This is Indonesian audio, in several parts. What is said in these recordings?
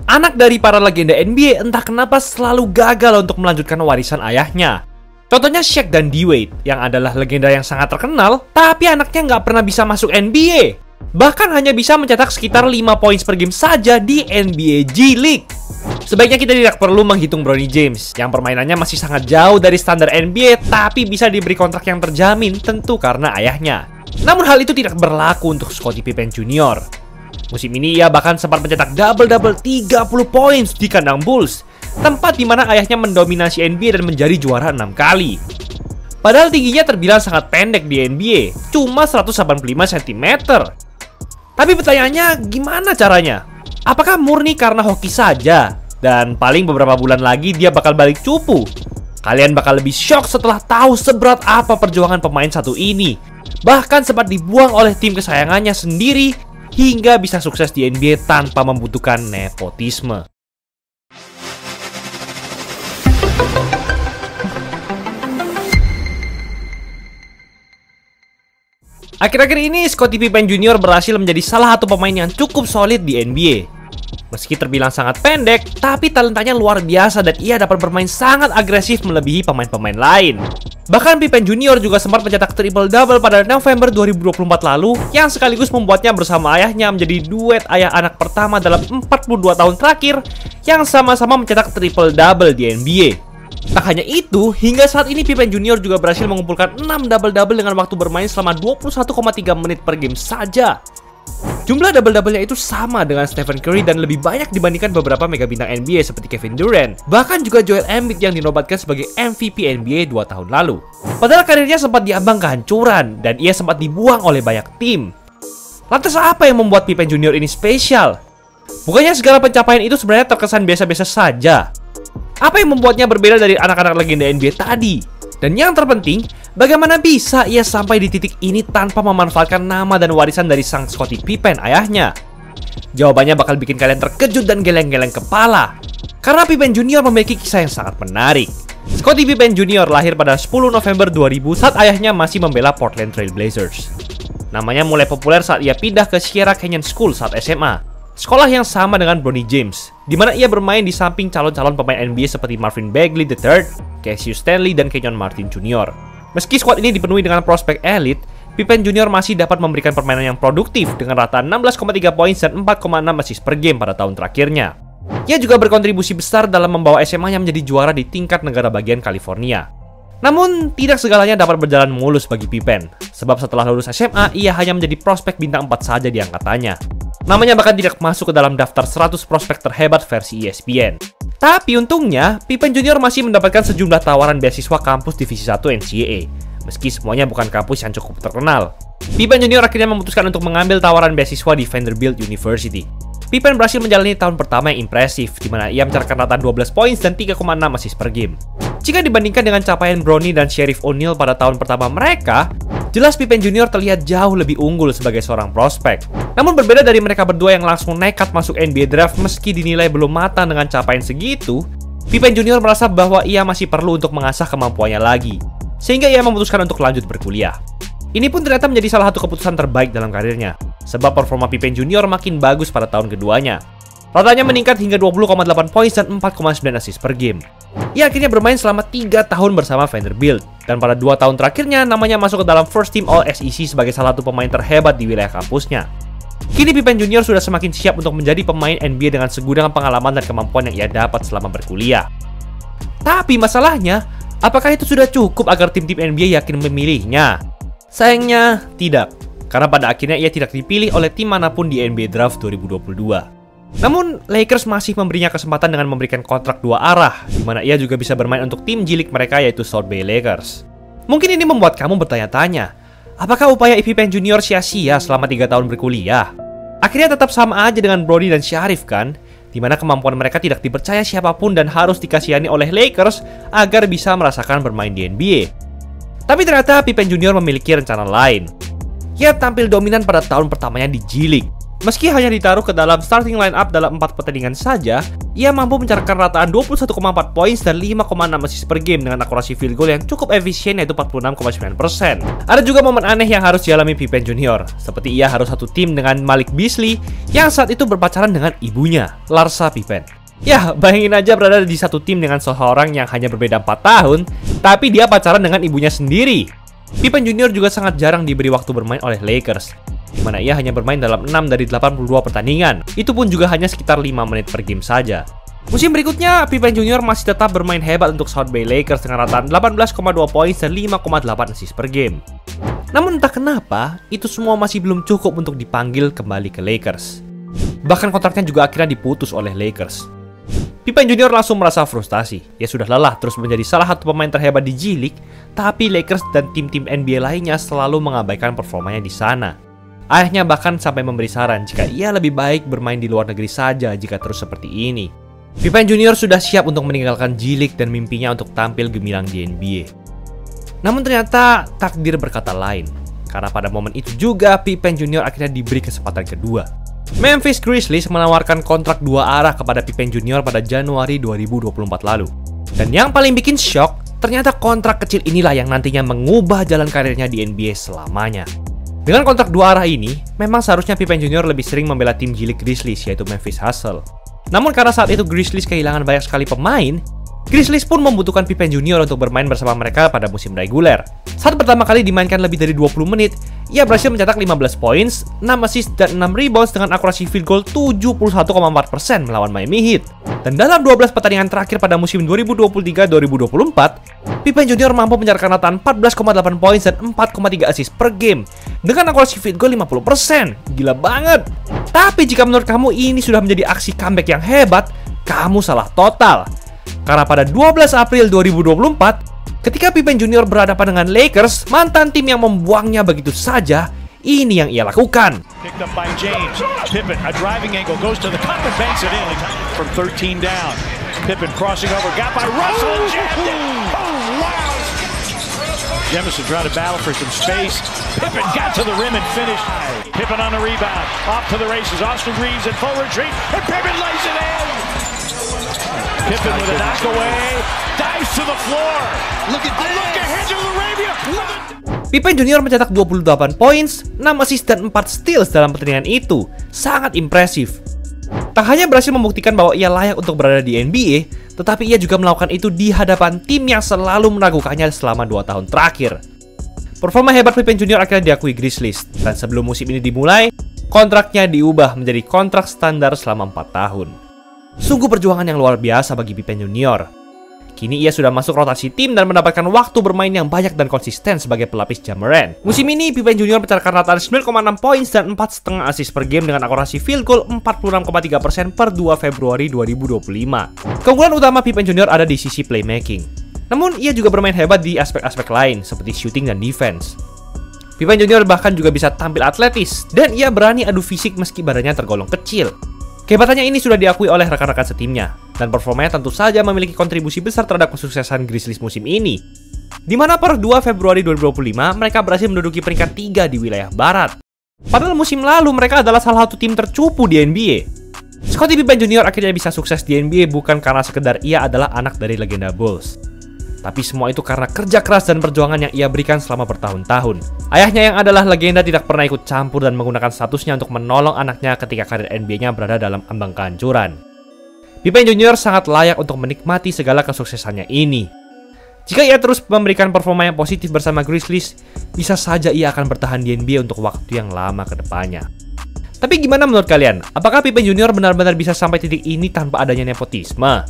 Anak dari para legenda NBA entah kenapa selalu gagal untuk melanjutkan warisan ayahnya. Contohnya Shaq dan D-Wade, yang adalah legenda yang sangat terkenal, tapi anaknya nggak pernah bisa masuk NBA. Bahkan hanya bisa mencetak sekitar 5 poin per game saja di NBA G League. Sebaiknya kita tidak perlu menghitung Bronny James, yang permainannya masih sangat jauh dari standar NBA, tapi bisa diberi kontrak yang terjamin tentu karena ayahnya. Namun hal itu tidak berlaku untuk Scottie Pippen Jr. Musim ini ia bahkan sempat mencetak double-double 30 poin di kandang Bulls, tempat di mana ayahnya mendominasi NBA dan menjadi juara 6 kali. Padahal tingginya terbilang sangat pendek di NBA, cuma 185 cm. Tapi pertanyaannya, gimana caranya? Apakah murni karena hoki saja? Dan paling beberapa bulan lagi dia bakal balik cupu. Kalian bakal lebih shock setelah tahu seberat apa perjuangan pemain satu ini. Bahkan sempat dibuang oleh tim kesayangannya sendiri, hingga bisa sukses di NBA tanpa membutuhkan nepotisme. Akhir-akhir ini, Scottie Pippen Jr. berhasil menjadi salah satu pemain yang cukup solid di NBA. Meski terbilang sangat pendek, tapi talentanya luar biasa dan ia dapat bermain sangat agresif melebihi pemain-pemain lain. Bahkan Pippen Jr. juga sempat mencetak triple-double pada November 2024 lalu, yang sekaligus membuatnya bersama ayahnya menjadi duet ayah anak pertama dalam 42 tahun terakhir yang sama-sama mencetak triple-double di NBA. Tak hanya itu, hingga saat ini Pippen Jr. juga berhasil mengumpulkan 6 double-double dengan waktu bermain selama 21,3 menit per game saja. Jumlah double-double-nya itu sama dengan Stephen Curry dan lebih banyak dibandingkan beberapa mega bintang NBA seperti Kevin Durant, bahkan juga Joel Embiid yang dinobatkan sebagai MVP NBA 2 tahun lalu. Padahal karirnya sempat diambang kehancuran dan ia sempat dibuang oleh banyak tim. Lantas apa yang membuat Pippen Jr. ini spesial? Bukannya segala pencapaian itu sebenarnya terkesan biasa-biasa saja? Apa yang membuatnya berbeda dari anak-anak legenda NBA tadi? Dan yang terpenting, bagaimana bisa ia sampai di titik ini tanpa memanfaatkan nama dan warisan dari sang Scottie Pippen ayahnya? Jawabannya bakal bikin kalian terkejut dan geleng-geleng kepala. Karena Pippen Jr. memiliki kisah yang sangat menarik. Scottie Pippen Jr. lahir pada 10 November 2000 saat ayahnya masih membela Portland Trail Blazers. Namanya mulai populer saat ia pindah ke Sierra Canyon School saat SMA. Sekolah yang sama dengan Bronny James, di mana ia bermain di samping calon-calon pemain NBA seperti Marvin Bagley III, Cassius Stanley, dan Kenyon Martin Jr. Meski skuad ini dipenuhi dengan prospek elit, Pippen Jr. masih dapat memberikan permainan yang produktif dengan rata 16,3 poin dan 4,6 assist per game pada tahun terakhirnya. Ia juga berkontribusi besar dalam membawa SMA-nya menjadi juara di tingkat negara bagian California. Namun, tidak segalanya dapat berjalan mulus bagi Pippen, sebab setelah lulus SMA, ia hanya menjadi prospek bintang 4 saja di angkatannya. Namanya bahkan tidak masuk ke dalam daftar 100 prospek terhebat versi ESPN. Tapi untungnya, Pippen Jr. masih mendapatkan sejumlah tawaran beasiswa kampus Divisi 1 NCAA, meski semuanya bukan kampus yang cukup terkenal. Pippen Jr. akhirnya memutuskan untuk mengambil tawaran beasiswa di Vanderbilt University. Pippen berhasil menjalani tahun pertama yang impresif, di mana ia mencatatkan rata 12 poin dan 3,6 assist per game. Jika dibandingkan dengan capaian Bronny dan Shaquille O'Neal pada tahun pertama mereka, jelas Pippen Jr. terlihat jauh lebih unggul sebagai seorang prospek. Namun berbeda dari mereka berdua yang langsung nekat masuk NBA Draft meski dinilai belum matang dengan capaian segitu, Pippen Jr. merasa bahwa ia masih perlu untuk mengasah kemampuannya lagi, sehingga ia memutuskan untuk lanjut berkuliah. Ini pun ternyata menjadi salah satu keputusan terbaik dalam karirnya, sebab performa Pippen Jr. makin bagus pada tahun keduanya. Ratanya meningkat hingga 20,8 poin dan 4,9 assist per game. Ia akhirnya bermain selama 3 tahun bersama Vanderbilt, dan pada 2 tahun terakhirnya namanya masuk ke dalam First Team All-SEC sebagai salah satu pemain terhebat di wilayah kampusnya. Kini Pippen Jr. sudah semakin siap untuk menjadi pemain NBA dengan segudang pengalaman dan kemampuan yang ia dapat selama berkuliah. Tapi masalahnya, apakah itu sudah cukup agar tim-tim NBA yakin memilihnya? Sayangnya, tidak. Karena pada akhirnya ia tidak dipilih oleh tim manapun di NBA Draft 2022. Namun, Lakers masih memberinya kesempatan dengan memberikan kontrak 2 arah, di mana ia juga bisa bermain untuk tim jilik mereka yaitu South Bay Lakers. Mungkin ini membuat kamu bertanya-tanya, apakah upaya Pippen Jr. sia-sia selama 3 tahun berkuliah? Akhirnya tetap sama aja dengan Bronny dan Sharif kan? Di mana kemampuan mereka tidak dipercaya siapapun dan harus dikasihani oleh Lakers agar bisa merasakan bermain di NBA. Tapi ternyata Pippen Jr. memiliki rencana lain. Ia tampil dominan pada tahun pertamanya di G League. Meski hanya ditaruh ke dalam starting line up dalam 4 pertandingan saja, ia mampu mencatatkan rataan 21,4 poin dan 5,6 assist per game dengan akurasi field goal yang cukup efisien yaitu 46,9%. Ada juga momen aneh yang harus dialami Pippen Junior, seperti ia harus satu tim dengan Malik Beasley yang saat itu berpacaran dengan ibunya, Larsa Pippen. Ya, bayangin aja berada di satu tim dengan seseorang yang hanya berbeda 4 tahun, tapi dia pacaran dengan ibunya sendiri. Pippen Junior juga sangat jarang diberi waktu bermain oleh Lakers, di mana ia hanya bermain dalam 6 dari 82 pertandingan. Itu pun juga hanya sekitar 5 menit per game saja. Musim berikutnya, Pippen Junior masih tetap bermain hebat untuk South Bay Lakers dengan rataan 18,2 poin dan 5,8 assist per game. Namun entah kenapa, itu semua masih belum cukup untuk dipanggil kembali ke Lakers. Bahkan kontraknya juga akhirnya diputus oleh Lakers. Pippen Junior langsung merasa frustasi. Ia sudah lelah terus menjadi salah satu pemain terhebat di G League, tapi Lakers dan tim-tim NBA lainnya selalu mengabaikan performanya di sana. Ayahnya bahkan sampai memberi saran jika ia lebih baik bermain di luar negeri saja jika terus seperti ini. Pippen Junior sudah siap untuk meninggalkan G League dan mimpinya untuk tampil gemilang di NBA. Namun ternyata takdir berkata lain, karena pada momen itu juga Pippen Junior akhirnya diberi kesempatan kedua. Memphis Grizzlies menawarkan kontrak 2 arah kepada Pippen Junior pada Januari 2024 lalu. Dan yang paling bikin shock, ternyata kontrak kecil inilah yang nantinya mengubah jalan karirnya di NBA selamanya. Dengan kontrak 2 arah ini, memang seharusnya Pippen Junior lebih sering membela tim G League Grizzlies yaitu Memphis Hustle. Namun karena saat itu Grizzlies kehilangan banyak sekali pemain, Grizzlies pun membutuhkan Pippen Junior untuk bermain bersama mereka pada musim reguler. Saat pertama kali dimainkan lebih dari 20 menit, ia berhasil mencetak 15 poin, 6 assist, dan 6 rebounds dengan akurasi field goal 71,4% melawan Miami Heat. Dan dalam 12 pertandingan terakhir pada musim 2023-2024, Pippen Junior mampu mencatatkan rataan 14,8 poin dan 4,3 assist per game dengan akurasi field goal 50%. Gila banget. Tapi jika menurut kamu ini sudah menjadi aksi comeback yang hebat, kamu salah total. Karena pada 12 April 2024, ketika Pippen Junior berhadapan dengan Lakers, mantan tim yang membuangnya begitu saja, ini yang ia lakukan. Picked up by James. Pippen, a driving angle, goes to the cup and banks it in from 13 down. Pippen crossing over, got by Russell and jammed it. Oh, wow! Jemison tried to battle for some space. Pippen got to the rim and finished. Pippen on the rebound, off to the races. Austin Reeves in full retreat, and Pippen lays it in. Pippen with a knockaway, dives to the floor. Look at this. Look ahead to Arabia. Pippen Junior mencetak 28 poin, 6 assist, dan 4 steals dalam pertandingan itu. Sangat impresif. Tak hanya berhasil membuktikan bahwa ia layak untuk berada di NBA, tetapi ia juga melakukan itu di hadapan tim yang selalu meragukannya selama 2 tahun terakhir. Performa hebat Pippen Junior akhirnya diakui Grizzlies, dan sebelum musim ini dimulai, kontraknya diubah menjadi kontrak standar selama 4 tahun. Sungguh perjuangan yang luar biasa bagi Pippen Junior. Kini ia sudah masuk rotasi tim dan mendapatkan waktu bermain yang banyak dan konsisten sebagai pelapis Ja Morant. Musim ini Pippen Junior mencatatkan rataan 9,6 poin dan 4,5 assist per game dengan akurasi field goal 46,3% per 2 Februari 2025. Keunggulan utama Pippen Junior ada di sisi playmaking. Namun ia juga bermain hebat di aspek-aspek lain seperti shooting dan defense. Pippen Junior bahkan juga bisa tampil atletis dan ia berani adu fisik meski badannya tergolong kecil. Kehebatannya ini sudah diakui oleh rekan-rekan setimnya, dan performanya tentu saja memiliki kontribusi besar terhadap kesuksesan Grizzlies musim ini. Di mana per 2 Februari 2025, mereka berhasil menduduki peringkat 3 di wilayah barat. Padahal musim lalu mereka adalah salah satu tim tercupu di NBA. Scottie Pippen Junior akhirnya bisa sukses di NBA bukan karena sekedar ia adalah anak dari legenda Bulls. Tapi semua itu karena kerja keras dan perjuangan yang ia berikan selama bertahun-tahun. Ayahnya yang adalah legenda tidak pernah ikut campur dan menggunakan statusnya untuk menolong anaknya ketika karir NBA-nya berada dalam ambang kehancuran. Pippen Junior sangat layak untuk menikmati segala kesuksesannya ini. Jika ia terus memberikan performa yang positif bersama Grizzlies, bisa saja ia akan bertahan di NBA untuk waktu yang lama ke depannya. Tapi gimana menurut kalian? Apakah Pippen Junior benar-benar bisa sampai titik ini tanpa adanya nepotisme?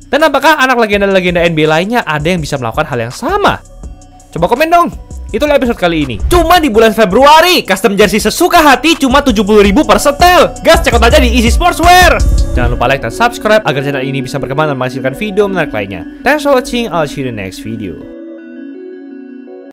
Dan apakah anak legenda-legenda NBA lainnya ada yang bisa melakukan hal yang sama? Coba komen dong. Itulah episode kali ini. Cuma di bulan Februari, custom jersey sesuka hati cuma 70.000 per setel. Gas, cek out aja di Easy Sportswear. Jangan lupa like dan subscribe agar channel ini bisa berkembang dan menghasilkan video menarik lainnya. Thanks for watching, I'll see you in the next video.